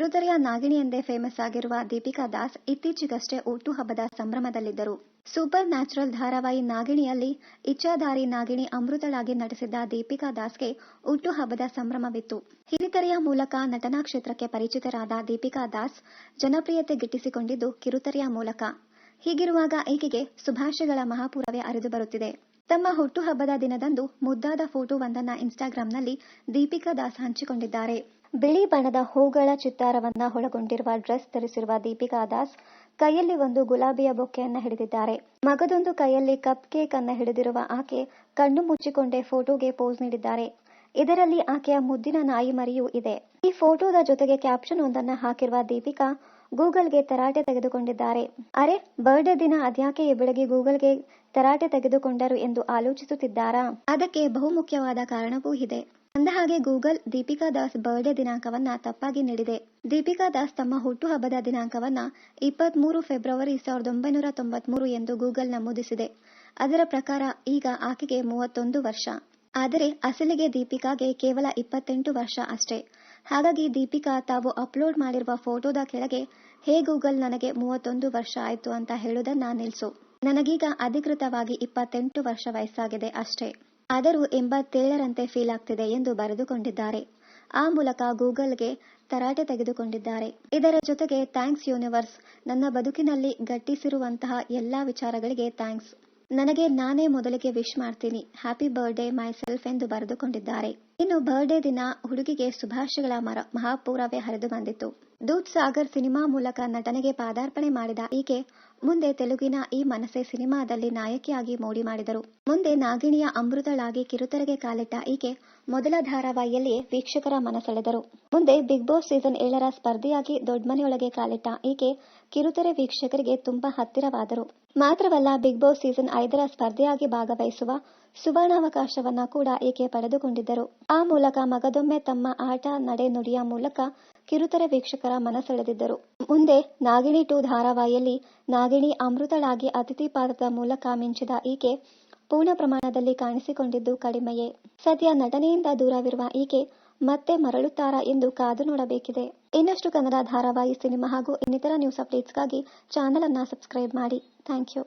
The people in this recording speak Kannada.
ಕಿರುತೆರೆಯ ನಾಗಿಣಿ ಎಂದೇ ಫೇಮಸ್ ಆಗಿರುವ ದೀಪಿಕಾ ದಾಸ್ ಇತ್ತೀಚೆಗಷ್ಟೇ ಹುಟ್ಟುಹಬ್ಬದ ಸಂಭ್ರಮದಲ್ಲಿದ್ದರು. ಸೂಪರ್ ನ್ಯಾಚುರಲ್ ಧಾರಾವಾಹಿ ನಾಗಿಣಿಯಲ್ಲಿ ಇಚ್ಛಾಧಾರಿ ನಾಗಿಣಿ ಅಮೃತಳಾಗಿ ನಟಿಸಿದ್ದ ದೀಪಿಕಾ ದಾಸ್ಗೆ ಹುಟ್ಟುಹಬ್ಬದ ಸಂಭ್ರಮವಿತ್ತು. ಹಿರಿತೆರೆಯ ಮೂಲಕ ನಟನಾ ಕ್ಷೇತ್ರಕ್ಕೆ ಪರಿಚಿತರಾದ ದೀಪಿಕಾ ದಾಸ್ ಜನಪ್ರಿಯತೆ ಗಿಟ್ಟಿಸಿಕೊಂಡಿದ್ದು ಕಿರುತೆರೆಯ ಮೂಲಕ. ಹೀಗಿರುವಾಗ ಈಕೆಗೆ ಶುಭಾಶಯಗಳ ಮಹಾಪೂರವೇ ಹರಿದು ಬರುತ್ತಿದೆ. ತಮ್ಮ ಹುಟ್ಟುಹಬ್ಬದ ದಿನದಂದು ಮುದ್ದಾದ ಫೋಟೋವೊಂದನ್ನ ಇನ್ಸ್ಟಾಗ್ರಾಂನಲ್ಲಿ ದೀಪಿಕಾ ದಾಸ್ ಹಂಚಿಕೊಂಡಿದ್ದಾರೆ. ಬಿಳಿ ಬಣ್ಣದ ಹೂಗಳ ಚಿತ್ತಾರವನ್ನ ಒಳಗೊಂಡಿರುವ ಡ್ರೆಸ್ ಧರಿಸಿರುವ ದೀಪಿಕಾ ದಾಸ್ ಕೈಯಲ್ಲಿ ಒಂದು ಗುಲಾಬಿಯ ಬೊಕ್ಕೆಯನ್ನ ಹಿಡಿದಿದ್ದಾರೆ. ಮಗದೊಂದು ಕೈಯಲ್ಲಿ ಕಪ್ ಕೇಕ್ ಅನ್ನ ಹಿಡಿದಿರುವ ಆಕೆ ಕಣ್ಣು ಮುಚ್ಚಿಕೊಂಡೇ ಫೋಟೋಗೆ ಪೋಸ್ ನೀಡಿದ್ದಾರೆ. ಇದರಲ್ಲಿ ಆಕೆಯ ಮುದ್ದಿನ ನಾಯಿ ಮರಿಯೂ ಇದೆ. ಈ ಫೋಟೋದ ಜೊತೆಗೆ ಕ್ಯಾಪ್ಷನ್ ಒಂದನ್ನ ಹಾಕಿರುವ ದೀಪಿಕಾ ಗೂಗಲ್ಗೆ ತರಾಟೆ ತೆಗೆದುಕೊಂಡಿದ್ದಾರೆ. ಅರೆ, ಬರ್ಡೇ ದಿನ ಅದ್ಯಾಕೆ ಈ ಬೆಳಗ್ಗೆ ಗೂಗಲ್ಗೆ ತರಾಟೆ ತೆಗೆದುಕೊಂಡರು ಎಂದು ಆಲೋಚಿಸುತ್ತಿದ್ದಾರಾ? ಅದಕ್ಕೆ ಬಹುಮುಖ್ಯವಾದ ಕಾರಣವೂ ಇದೆ. ಅಂದಹಾಗೆ ಗೂಗಲ್ ದೀಪಿಕಾ ದಾಸ್ ಬರ್ಡೇ ದಿನಾಂಕವನ್ನ ತಪ್ಪಾಗಿ ನೀಡಿದೆ. ದೀಪಿಕಾ ದಾಸ್ ತಮ್ಮ ಹುಟ್ಟುಹಬ್ಬದ ದಿನಾಂಕವನ್ನ 23 ಫೆಬ್ರವರಿ 1993 ಎಂದು ಗೂಗಲ್ ನಮೂದಿಸಿದೆ. ಅದರ ಪ್ರಕಾರ ಈಗ ಆಕೆಗೆ 31 ವರ್ಷ. ಆದರೆ ಅಸಲಿಗೆ ದೀಪಿಕಾಗೆ ಕೇವಲ 28 ವರ್ಷ ಅಷ್ಟೇ. ಹಾಗಾಗಿ ದೀಪಿಕಾ ತಾವು ಅಪ್ಲೋಡ್ ಮಾಡಿರುವ ಫೋಟೋದ ಕೆಳಗೆ ಹೇ ಗೂಗಲ್, ನನಗೆ 31 ವರ್ಷ ಆಯ್ತು ಅಂತ ಹೇಳೋದನ್ನ ನಿಲ್ಸು. ನನಗೀಗ ಅಧಿಕೃತವಾಗಿ 28 ವರ್ಷ ವಯಸ್ಸಾಗಿದೆ ಅಷ್ಟೇ. ಆದರೂ 87ರಂತೆ ಫೀಲ್ ಆಗ್ತಿದೆ ಎಂದು ಬರೆದುಕೊಂಡಿದ್ದಾರೆ. ಆ ಮೂಲಕ ಗೂಗಲ್ಗೆ ತರಾಟೆ ತೆಗೆದುಕೊಂಡಿದ್ದಾರೆ. ಇದರ ಜೊತೆಗೆ ಥ್ಯಾಂಕ್ಸ್ ಯೂನಿವರ್ಸ್, ನನ್ನ ಬದುಕಿನಲ್ಲಿ ಘಟಿಸಿರುವಂತಹ ಎಲ್ಲಾ ವಿಚಾರಗಳಿಗೆ ಥ್ಯಾಂಕ್ಸ್. ನನಗೆ ನಾನೇ ಮೊದಲಿಗೆ ವಿಶ್ ಮಾಡ್ತೀನಿ, ಹ್ಯಾಪಿ ಬರ್ಡೇ ಮೈ ಸೆಲ್ಫ್ ಎಂದು ಬರೆದುಕೊಂಡಿದ್ದಾರೆ. ಇನ್ನು ಬರ್ಡೇ ದಿನ ಹುಡುಗಿಗೆ ಶುಭಾಶಯಗಳ ಮಹಾಪೂರವೇ ಹರಿದು ಬಂದಿತ್ತು. ದೂದ್ ಸಾಗರ್ ಸಿನಿಮಾ ಮೂಲಕ ನಟನೆಗೆ ಪಾದಾರ್ಪಣೆ ಮಾಡಿದ ಈಕೆ ಮುಂದೆ ತೆಲುಗಿನ ಈ ಮನಸೆ ಸಿನಿಮಾದಲ್ಲಿ ನಾಯಕಿಯಾಗಿ ಮೋಡಿ ಮಾಡಿದರು. ಮುಂದೆ ನಾಗಿಣಿಯ ಅಮೃತಳಾಗಿ ಕಿರುತೆರೆಗೆ ಕಾಲಿಟ್ಟ ಈಕೆ ಮೊದಲ ಧಾರಾವಾಹಿಯಲ್ಲಿಯೇ ವೀಕ್ಷಕರ ಮನಸೆಳೆದರು. ಮುಂದೆ ಬಿಗ್ ಬಾಸ್ ಸೀಸನ್ 7ರ ಸ್ಪರ್ಧಿಯಾಗಿ ದೊಡ್ಡಮನೆಯೊಳಗೆ ಕಾಲಿಟ್ಟ ಈಕೆ ಕಿರುತೆರೆ ವೀಕ್ಷಕರಿಗೆ ತುಂಬಾ ಹತ್ತಿರವಾದರು. ಮಾತ್ರವಲ್ಲ, ಬಿಗ್ ಬಾಸ್ ಸೀಸನ್ 5ರ ಸ್ಪರ್ಧಿಯಾಗಿ ಭಾಗವಹಿಸುವ ಸುವರ್ಣಾವಕಾಶವನ್ನ ಕೂಡ ಈಕೆ ಪಡೆದುಕೊಂಡಿದ್ದರು. ಆ ಮೂಲಕ ಮಗದೊಮ್ಮೆ ತಮ್ಮ ಆಟ ನಡೆ ನುಡಿಯ ಮೂಲಕ ಕಿರುತೆರೆ ವೀಕ್ಷಕರ ಮನಸೆಳೆದಿದ್ದರು. ಮುಂದೆ ನಾಗಿಣಿ 2 ಧಾರಾವಾಹಿಯಲ್ಲಿ ನಾಗಿಣಿ ಅಮೃತಳಾಗಿ ಅತಿಥಿ ಪಾತ್ರದ ಮೂಲಕ ಮಿಂಚಿದ ಈಕೆ ಪೂರ್ಣ ಪ್ರಮಾಣದಲ್ಲಿ ಕಾಣಿಸಿಕೊಂಡಿದ್ದು ಕಡಿಮೆಯೇ. ಸದ್ಯ ನಟನೆಯಿಂದ ದೂರವಿರುವ ಈಕೆ ಮತ್ತೆ ಮರಳುತ್ತಾರಾ ಎಂದು ಕಾದು ನೋಡಬೇಕಿದೆ. ಇನ್ನಷ್ಟು ಕನ್ನಡ ಧಾರಾವಾಹಿ, ಸಿನಿಮಾ ಹಾಗೂ ಇನ್ನಿತರ ನ್ಯೂಸ್ ಅಪ್ಡೇಟ್ಸ್ಗಾಗಿ ಚಾನೆಲ್ ಅನ್ನ ಸಬ್ಸ್ಕ್ರೈಬ್ ಮಾಡಿ. Thank you.